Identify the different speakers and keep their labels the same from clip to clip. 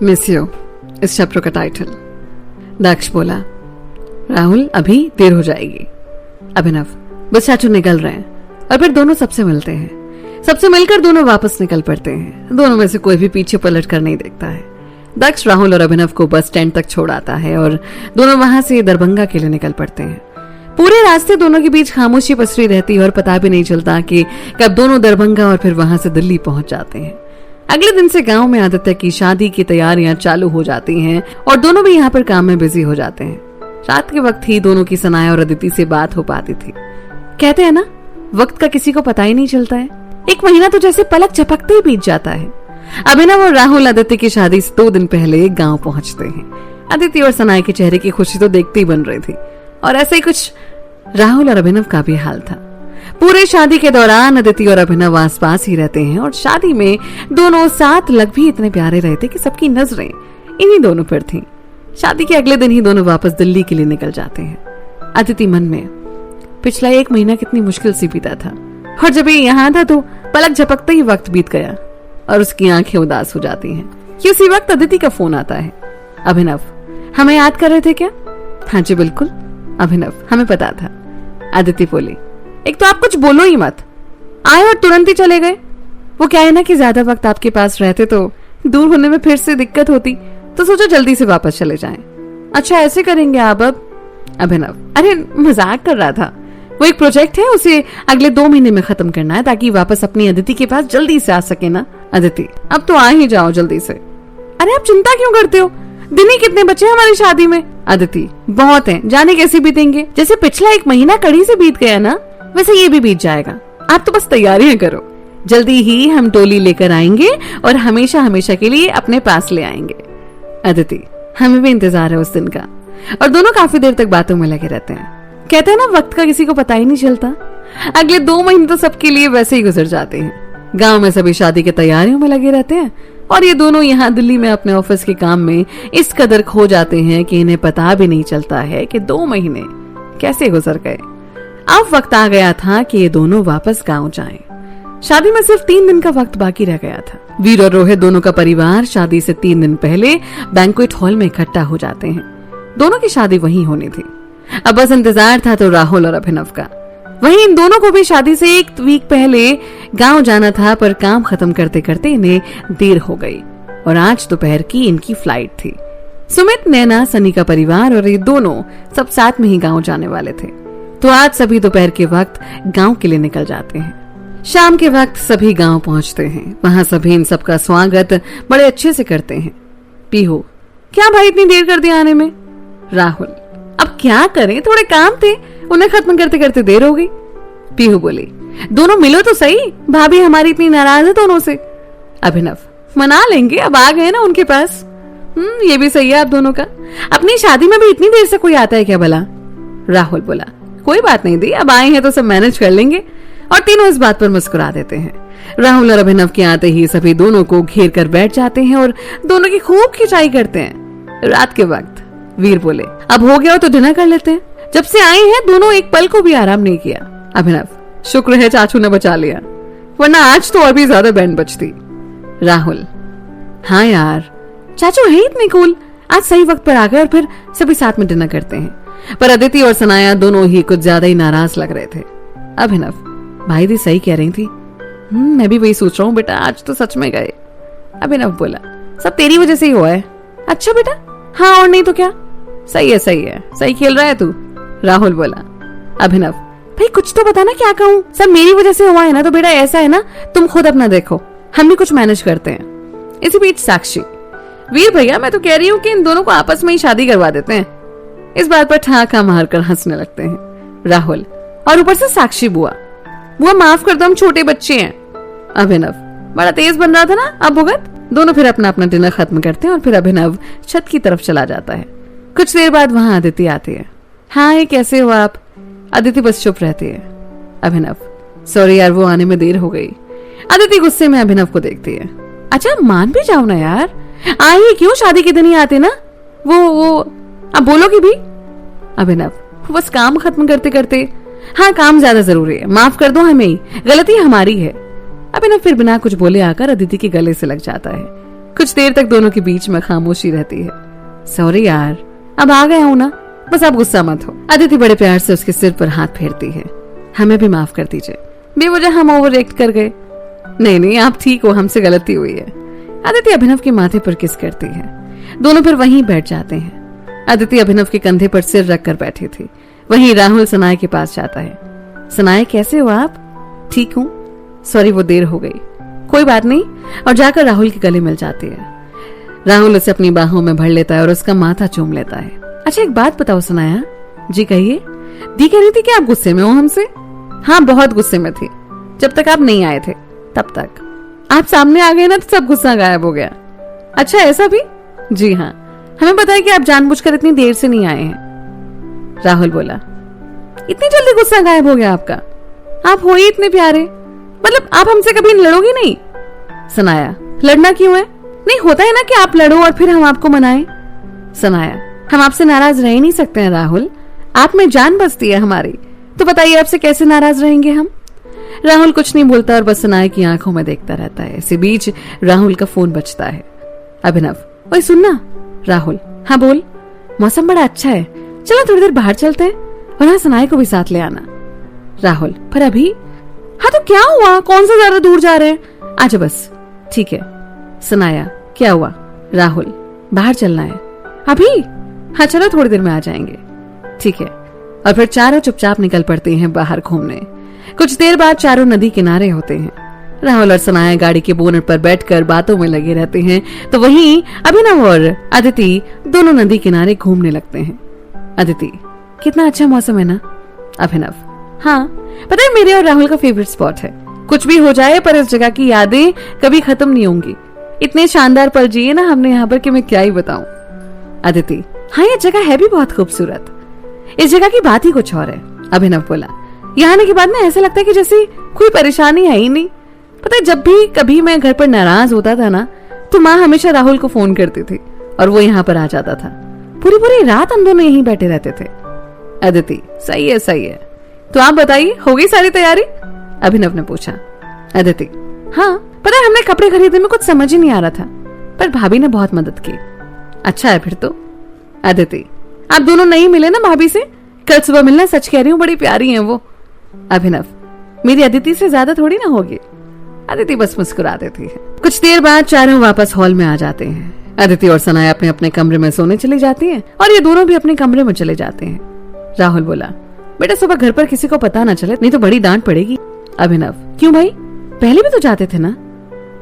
Speaker 1: Miss you इस chapter का title. दक्ष बोला, राहुल अभी देर हो जाएगी। अभिनव, बस चाचू निकल रहे हैं और फिर दोनों सबसे मिलते हैं। सबसे मिलकर दोनों वापस निकल पड़ते हैं। दोनों में से कोई भी पीछे पलट कर नहीं देखता है। दक्ष राहुल और अभिनव को बस स्टैंड तक छोड़ आता है और दोनों वहां से दरभंगा के लिए निकल पड़ते हैं। पूरे रास्ते दोनों के बीच खामोशी पसरी रहती है और पता भी नहीं चलता कि कब दोनों दरभंगा और फिर वहां से दिल्ली पहुंच जाते हैं। अगले दिन से गांव में आदित्य की शादी की तैयारियां चालू हो जाती हैं और दोनों भी यहाँ पर काम में बिजी हो जाते हैं। रात के वक्त ही दोनों की सनाया और अदिति से बात हो पाती थी। कहते हैं ना, वक्त का किसी को पता ही नहीं चलता है। 1 महीना तो जैसे पलक झपकते ही बीत जाता है। अभिनव और राहुल आदित्य की शादी से 2 दिन पहले गांव पहुंचते हैं। अदिति और सनाया के चेहरे की खुशी तो देखते ही बन रही थी और ऐसे ही कुछ राहुल और अभिनव का भी हाल था। पूरे शादी के दौरान अदिति और अभिनव आसपास ही रहते हैं और शादी में दोनों साथ लग भी इतने प्यारे रहे थे कि सबकी नजरें इन्हीं दोनों पर थीं। शादी के अगले दिन ही दोनों वापस दिल्ली के लिए निकल जाते हैं। अदिति मन में, पिछला 1 महीना कितनी मुश्किल से बीता था और जब ये यहाँ था तो पलक झपकते ही वक्त बीत गया और उसकी आंखें उदास हो जाती हैं कि उसी वक्त अदिति का फोन आता है। अभिनव, हमें याद कर रहे थे क्या? हाँ जी बिल्कुल अभिनव, हमें पता था। अदिति बोली, एक तो आप कुछ बोलो ही मत, आए और तुरंत ही चले गए। वो क्या है ना कि ज्यादा वक्त आपके पास रहते तो दूर होने में फिर से दिक्कत होती, तो सोचो जल्दी से वापस चले जाएं। अच्छा ऐसे करेंगे आप अब? अभिनव, अरे मजाक कर रहा था। वो एक प्रोजेक्ट है, उसे अगले 2 महीने में खत्म करना है ताकि वापस अपनी अदिति के पास जल्दी से आ सके ना। अदिति, अब तो आ ही जाओ जल्दी से। अरे आप चिंता क्यों करते हो? दिन ही कितने बचे हैं हमारी शादी में? अदिति, बहुत हैं, जाने कैसे बीतेंगे। जैसे पिछला 1 महीना कड़ी से बीत गया ना, वैसे ये भी बीत जाएगा। आप तो बस तैयारियां करो, जल्दी ही हम टोली लेकर आएंगे और हमेशा हमेशा के लिए अपने पास ले आएंगे। अदिति, हमें भी इंतजार है उस दिन का। और दोनों काफी देर तक बातों में लगे रहते हैं। कहते हैं ना, वक्त का किसी को पता ही नहीं चलता। अगले 2 महीने तो सबके लिए वैसे ही गुजर जाते हैं। गांव में सभी शादी की तैयारियों में लगे रहते हैं और ये दोनों यहाँ दिल्ली में अपने ऑफिस के काम में इस कदर खो जाते हैं कि इन्हें पता भी नहीं चलता है कि 2 महीने कैसे गुजर गए। अब वक्त आ गया था कि ये दोनों वापस गांव जाएं। शादी में सिर्फ 3 दिन का वक्त बाकी रह गया था। वीर और रोहित दोनों का परिवार शादी से 3 दिन पहले बैंक्वेट हॉल में इकट्ठा हो जाते हैं। दोनों की शादी वहीं होनी थी। अब बस इंतजार था तो राहुल और अभिनव का। वहीं इन दोनों को भी शादी से 1 वीक पहले गांव जाना था, पर काम खत्म करते करते इन्हें देर हो गई और आज दोपहर की इनकी फ्लाइट थी। सुमित, नैना, सनी का परिवार और ये दोनों सब साथ में ही गांव जाने वाले थे, तो आज सभी दोपहर के वक्त गांव के लिए निकल जाते हैं। शाम के वक्त सभी गांव पहुंचते हैं। वहां सभी इन सबका स्वागत बड़े अच्छे से करते हैं। पीहू, क्या भाई इतनी देर कर दी आने में? राहुल, अब क्या करें, थोड़े काम थे, उन्हें खत्म करते करते देर हो गई। पीहू बोली, दोनों मिलो तो सही, भाभी हमारी इतनी नाराज है दोनों से। अभिनव, मना लेंगे, अब आ गए ना उनके पास। ये भी सही है आप दोनों का। अपनी शादी में भी इतनी देर से कोई आता है क्या भला? राहुल बोला, कोई बात नहीं दी, अब आए हैं तो सब मैनेज कर लेंगे। और तीनों इस बात पर मुस्कुरा देते हैं। राहुल और अभिनव के आते ही सभी दोनों को घेर कर बैठ जाते हैं और दोनों की खूब खिंचाई करते हैं। रात के वक्त वीर बोले, अब हो गया हो तो डिनर कर लेते हैं। जब से आए हैं दोनों एक पल को भी आराम नहीं किया। अभिनव, शुक्र है चाचू ने बचा लिया, वरना आज तो और भी ज्यादा बैंड बजती। राहुल, हाँ यार, चाचू है इतने कूल, आज सही वक्त पर आ गए और फिर सभी साथ में डिनर करते हैं। पर अदिति और सनाया दोनों ही कुछ ज्यादा ही नाराज लग रहे थे। अभिनव, भाई दी सही कह रही थी, मैं भी वही सोच रहा हूँ बेटा, आज तो सच में गए। अभिनव बोला, सब तेरी वजह से ही हुआ है। अच्छा बेटा, हाँ और नहीं तो क्या, सही है सही खेल रहा है तू। राहुल बोला। अभिनव, भाई कुछ तो बता ना, क्या कहूँ, सब मेरी वजह से हुआ है ना, तो बेटा ऐसा है ना, तुम खुद अपना देखो, हम भी कुछ मैनेज करते हैं। इसी बीच साक्षी, वीर भैया मैं तो कह रही हूँ कि इन दोनों को आपस में ही शादी करवा देते हैं। इस बात पर ठाका मारकर हंसने लगते हैं राहुल, और ऊपर से साक्षी, बुआ माफ कर दो, हम छोटे बच्चे हैं। अभिनव, बड़ा तेज बन रहा था ना, अब भुगत। दोनों फिर अपना अपना डिनर खत्म करते हैं और फिर अभिनव छत की तरफ चला जाता है। कुछ देर बाद वहां अदिति आती है। हाँ ये कैसे हो आप? अदिति बस चुप रहती है। अभिनव, सॉरी यार वो आने में देर हो गई। अदिति गुस्से में अभिनव को देखती है। अच्छा मान भी जाओ ना यार, आइए क्यों, शादी के दिन ही आते ना। वो अब बोलोगी भी? अभिनव, बस काम खत्म करते करते। हाँ काम ज्यादा जरूरी है, माफ कर दो हमें ही, गलती हमारी है। अभिनव फिर बिना कुछ बोले आकर अदिति के गले से लग जाता है। कुछ देर तक दोनों के बीच में खामोशी रहती है। सॉरी यार, अब आ गया हूं ना, बस आप गुस्सा मत हो। अदिति बड़े प्यार से उसके सिर पर हाथ फेरती है। हमें भी माफ कर दीजिए, बेवजह हम ओवर रिएक्ट कर गए। नहीं नहीं, आप ठीक हो, हमसे गलती हुई है। अदिति अभिनव के माथे पर किस करती है। दोनों फिर वहीं बैठ जाते हैं। अदिति अभिनव के कंधे पर सिर रखकर बैठी थी। वहीं राहुल सनाए के पास जाता है। सनाए, कैसे हो आप? ठीक हूँ, सॉरी वो देर हो गई। कोई बात नहीं, और जाकर राहुल के गले मिल जाती है। राहुल उसे अपनी बाहों में भर लेता है और उसका माथा चूम लेता है। अच्छा एक बात बताओ सनाया। जी कहिए। दी कह रही थी कि आप गुस्से में हो हमसे? हाँ बहुत गुस्से में थी, जब तक आप नहीं आए थे तब तक। आप सामने आ गए ना तो सब गुस्सा गायब हो गया। अच्छा ऐसा भी? जी हाँ, हमें पता है कि आप जानबूझकर इतनी देर से नहीं आए हैं। राहुल बोला, इतनी जल्दी गुस्सा गायब हो गया आपका? आप हो ही इतने प्यारे, मतलब आप हमसे कभी लड़ोगे नहीं? सनाया, लड़ना क्यों है? नहीं होता है ना कि आप लड़ो और फिर हम आपको मनाएं। सनाया, हम आपसे नाराज रह ही नहीं सकते हैं राहुल, आप में जान बसती है हमारी, तो बताइए आपसे कैसे नाराज रहेंगे हम? राहुल कुछ नहीं बोलता और बस सनाया की आंखों में देखता रहता है। इसी बीच राहुल का फोन बजता है। अभिनव, ओए सुनना। राहुल, हाँ बोल। मौसम बड़ा अच्छा है, चलो थोड़ी देर बाहर चलते हैं, और हाँ सनाया को भी साथ ले आना। राहुल, पर अभी? हाँ तो क्या हुआ, कौन सा ज्यादा दूर जा रहे हैं, आजा बस। ठीक है। सनाया, क्या हुआ? राहुल, बाहर चलना है। अभी? हाँ चलो थोड़ी देर में आ जाएंगे। ठीक है। और फिर चारों चुपचाप निकल पड़ते हैं बाहर घूमने। कुछ देर बाद चारों नदी किनारे होते हैं। राहुल और सनाया गाड़ी के बोनट पर बैठकर बातों में लगे रहते हैं, तो वहीं अभिनव और अदिति दोनों नदी किनारे घूमने लगते हैं। अदिति, कितना अच्छा मौसम है ना? अभिनव, हाँ पता है मेरे और राहुल का फेवरेट स्पॉट है। कुछ भी हो जाए पर इस जगह की यादें कभी खत्म नहीं होंगी। इतने शानदार पल जिए ना हमने यहाँ पर कि मैं क्या ही बताऊं। अदिति, हाँ ये जगह है भी बहुत खूबसूरत, इस जगह की बात ही कुछ और है। अभिनव बोला, यहाँ आने के बाद ना ऐसा लगता है कि जैसे कोई परेशानी है ही नहीं। पता है जब भी कभी मैं घर पर नाराज होता था ना, तो माँ हमेशा राहुल को फोन करती थी और वो यहाँ पर आ जाता था। पूरी पूरी रात हम दोनों यहीं बैठे रहते थे। अदिति, सही है सही है। तो आप बताइए, हो गई सारी तैयारी? अभिनव ने पूछा। अदिति, हाँ पता है हमने कपड़े खरीदने में कुछ समझ ही नहीं आ रहा था, पर भाभी ने बहुत मदद की। अच्छा है फिर तो। अदिति, आप दोनों नहीं मिले ना भाभी से? कल सुबह मिलना, सच कह रही हूँ बड़ी प्यारी हैं वो। अभिनव, मेरी अदिति से ज्यादा थोड़ी ना होगी। अदिति बस मुस्कुरा देती है। कुछ देर बाद चारों वापस हॉल में आ जाते हैं। अदिति और सनाया अपने अपने कमरे में सोने चली जाती हैं और ये दोनों भी अपने कमरे में चले जाते हैं। राहुल बोला, बेटा सुबह घर पर किसी को पता ना चले, नहीं तो बड़ी डांट पड़ेगी। अभिनव, क्यों भाई, पहले भी तो जाते थे ना?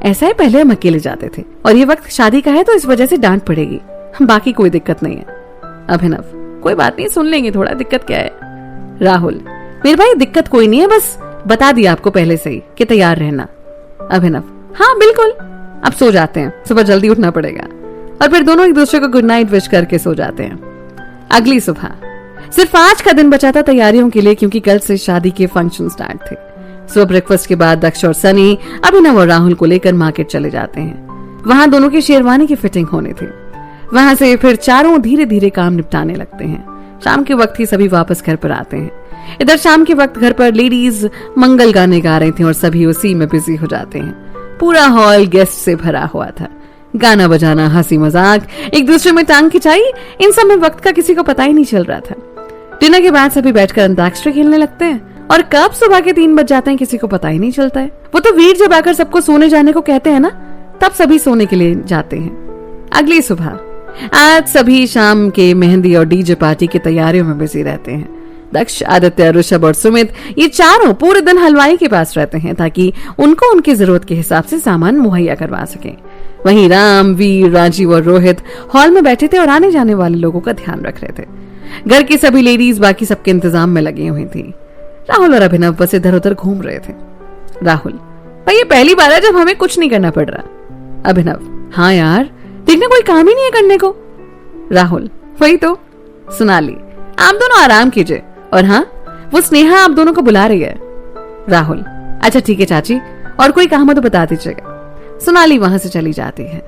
Speaker 1: ऐसा है पहले हम अकेले जाते थे और ये वक्त शादी का है तो इस वजह से डांट पड़ेगी, बाकी कोई दिक्कत नहीं है। अभिनव, कोई बात नहीं, सुन लेंगे, थोड़ा दिक्कत क्या है? राहुल, मेरे भाई दिक्कत कोई नहीं है, बस बता दिया आपको पहले से ही कि तैयार रहना। अभिनव, हाँ बिल्कुल। अब सो जाते हैं, सुबह जल्दी उठना पड़ेगा। और फिर दोनों एक दूसरे को गुड नाइट विश करके सो जाते हैं। अगली सुबह सिर्फ आज का दिन बचा था तैयारियों के लिए, क्योंकि कल से शादी के फंक्शन स्टार्ट थे। सुबह ब्रेकफास्ट के बाद दक्ष और सनी अभिनव और राहुल को लेकर मार्केट चले जाते हैं। वहां दोनों की शेरवानी की फिटिंग होनी थी। वहां से फिर चारों धीरे धीरे काम निपटाने लगते हैं। शाम के वक्त ही सभी वापस घर पर आते हैं। इधर शाम के वक्त घर पर लेडीज मंगल गाने गा रही थी और सभी उसी में बिजी हो जाते हैं। पूरा हॉल गेस्ट से भरा हुआ था। गाना बजाना, हंसी मजाक, एक दूसरे में टांग खिंचाई, इन सब में वक्त का किसी को पता ही नहीं चल रहा था। डिनर के बाद सभी बैठकर अंताक्षरी खेलने लगते हैं और कब सुबह के 3 बज जाते हैं किसी को पता ही नहीं चलता है। वो तो वीर जब आकर सबको सोने जाने को कहते हैं ना, तब सभी सोने के लिए जाते हैं। अगली सुबह आज सभी शाम के मेहंदी और डीजे पार्टी की तैयारियों में बिजी रहते हैं। दक्ष, आदित्य, ऋषभ और सुमित ये चारों पूरे दिन हलवाई के पास रहते हैं ताकि उनको उनकी जरूरत के हिसाब से सामान मुहैया करवा सकें। वहीं राम, वीर, राजीव और रोहित हॉल में बैठे थे और आने जाने वाले लोगों का ध्यान रख रहे थे। घर की सभी लेडीज बाकी सबके इंतजाम में लगी हुई थी। राहुल और अभिनव बस इधर उधर घूम रहे थे। राहुल, भाई ये पहली बार है जब हमें कुछ नहीं करना पड़ रहा। अभिनव, हाँ यार, देखना कोई काम ही नहीं है करने को। राहुल, वही तो। सोनाली, आप दोनों आराम कीजिए, और हाँ वो स्नेहा आप दोनों को बुला रही है। राहुल, अच्छा ठीक है चाची, और कोई काम हो तो बता दीजिएगा। सोनाली वहां से चली जाती है।